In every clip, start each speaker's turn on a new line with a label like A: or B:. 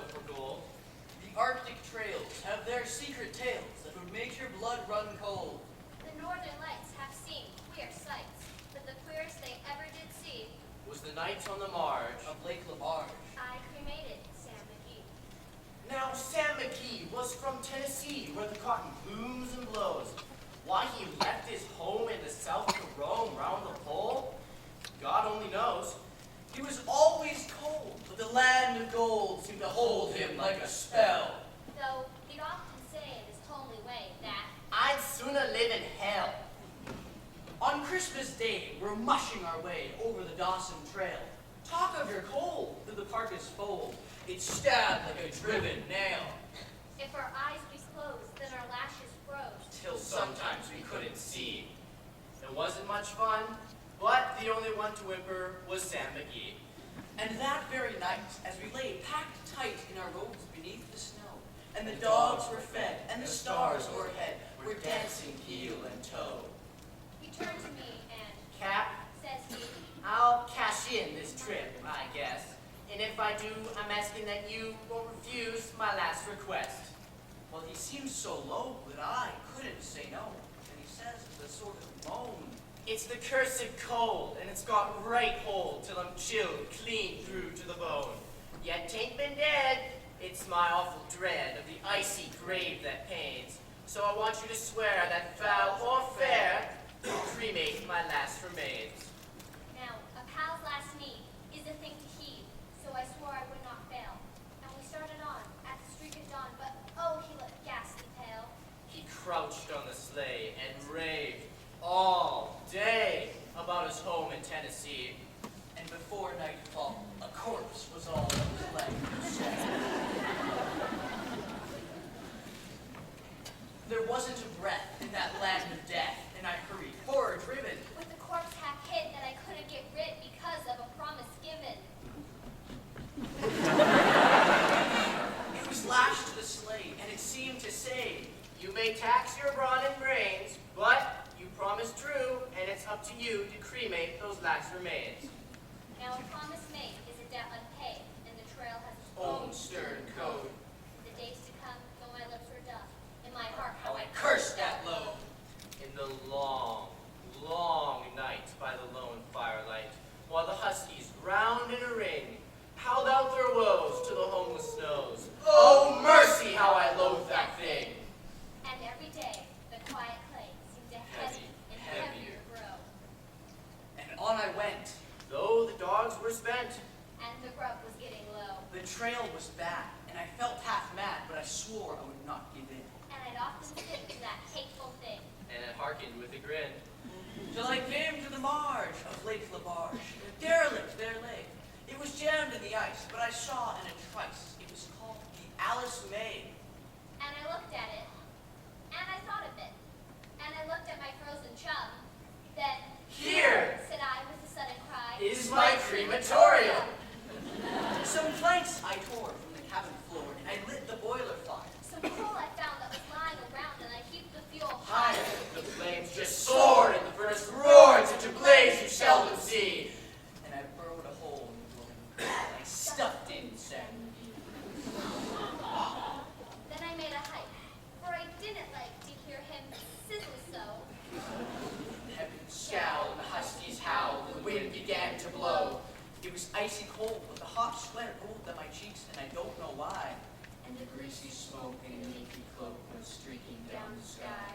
A: for gold.
B: The Arctic trails have their secret tales that would make your blood run cold.
C: The northern lights have seen queer sights, but the queerest they ever did see
A: Was the night on the marge.
B: Of Lake LaBarge.
C: I cremated Sam McGee.
A: Now Sam McGee was from Tennessee, where the cotton blooms and blows. Why he left his home in the south to roam round the pole, God only knows.
B: He was always cold, but the land of gold seemed to hold him like a spell.
C: Though he'd often say in his homely way that
A: I'd sooner live in hell.
B: On Christmas Day, we're mushing our way over the Dawson Trail. Talk of your cold through the carcass fold. It stabbed like a driven nail.
C: if our eyes be closed, then our lashes froze.
A: Till sometimes we couldn't see. It wasn't much fun, but the only one to whimper was Sam McGee.
B: And that very night, as we lay packed tight in our robes beneath the snow, and the dogs were fed, and the stars o'erhead were dancing heel and toe.
C: He turned to me and
A: Cap,
C: says he,
A: I'll cash in this trip, I guess. And if I do, I'm asking that you won't refuse my last request.
B: Well, he seemed so low that I couldn't say no. And he says with a sort of moan,
A: It's the cursed cold, and it's got right hold till I'm chilled clean through to the bone. Yet 'tain't been dead, it's my awful dread of the icy grave that pains. So I want you to swear that foul or fair, you'll cremate my last remains.
C: now, a pal's last need is a thing to heed, so I swore I would not fail. And we started on at the streak of dawn, but oh, he looked ghastly pale.
A: He crouched on the sleigh and raved all day about his home in Tennessee.
B: and before nightfall, a corpse was all that was left to say. There wasn't a breath in that land of death, and I hurried, horror-driven.
C: With the corpse half hid that I couldn't get rid because of a promise given.
B: It was lashed to the sleigh, and it seemed to say,
A: You may tax your brawn and brains, but you promised true, and it's up to you to cremate those last remains.
C: Now, a promise made is a debt unpaid, and the trail has its
A: Own stern code.
C: The days to come, though my lips were dumb, in my heart how
B: how
C: I
B: I cursed that load.
A: In the long, long night by the lone firelight, while the huskies, round in a ring, howled out their woes to the homeless snows. Oh, mercy, how I loathe that thing!
C: And every day, the quiet clay seemed to heavy and heavier grow,
B: And on I went.
A: Though the dogs were spent,
C: and the grub was getting low.
B: The trail was bad, and I felt half mad, but I swore I would not give in.
C: And I'd often stick to that hateful thing.
A: and it hearkened with a grin.
B: Till I came to the marge of Lake LaBarge. Derelict there lay. It was jammed in the ice, but I saw in a trice. It was called the Alice May.
C: And I looked at it, and I thought of it. And I looked at my frozen chum. Then,
A: Here
C: said I with a sudden cry,
A: is my crematorium.
B: Some planks I tore from the cabin floor, and I lit the boiler fire.
C: some coal I found that was lying around, and I heaped the fuel
A: Higher,
C: high.
A: the flames just soared, and the furnace roared such a blaze you seldom see.
B: And I burrowed a hole in the glowing coal, and I stuffed in sand.
C: Then I made a hike, for I didn't like to hear him sizzle so.
B: Heaven scowled, and the huskies howled, and the wind began to blow. It was icy cold, but the hot sweat rolled down my cheeks, and I don't know why.
C: And the greasy smoke in a leafy cloak went streaking down the sky.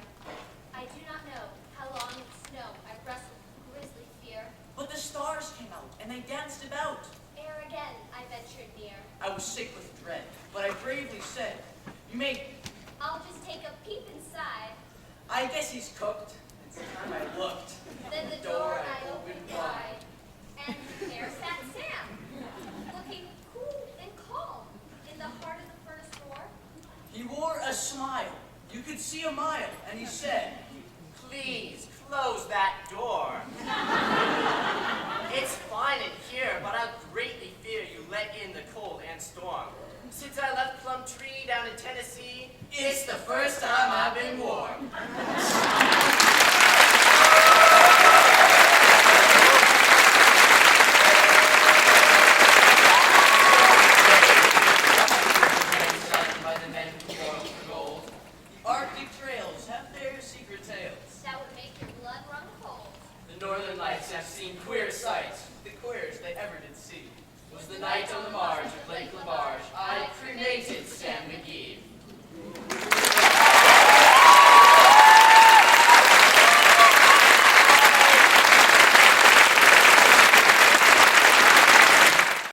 C: I do not know how long in the snow I wrestled with grisly fear.
B: But the stars came out, and they danced about.
C: Ere again I ventured near.
B: I was sick with dread, but I bravely said, "You may,
C: I'll just take a peep inside."
B: I guess he's cooked." It's the time I looked.
C: Then the door I opened wide, and there sat Sam, looking cool and calm in the heart of the furnace roar.
B: He wore a smile. You could see a mile, and he said,
A: Please close that door. It's fine in here, but I greatly fear you let in the cold and storm. Since I left Plum Tree down in Tennessee, it's the first time I've been warm. seen queer sights, the queerest they ever did see. Was the night on the marge of Lake Labarge, I cremated Sam McGee.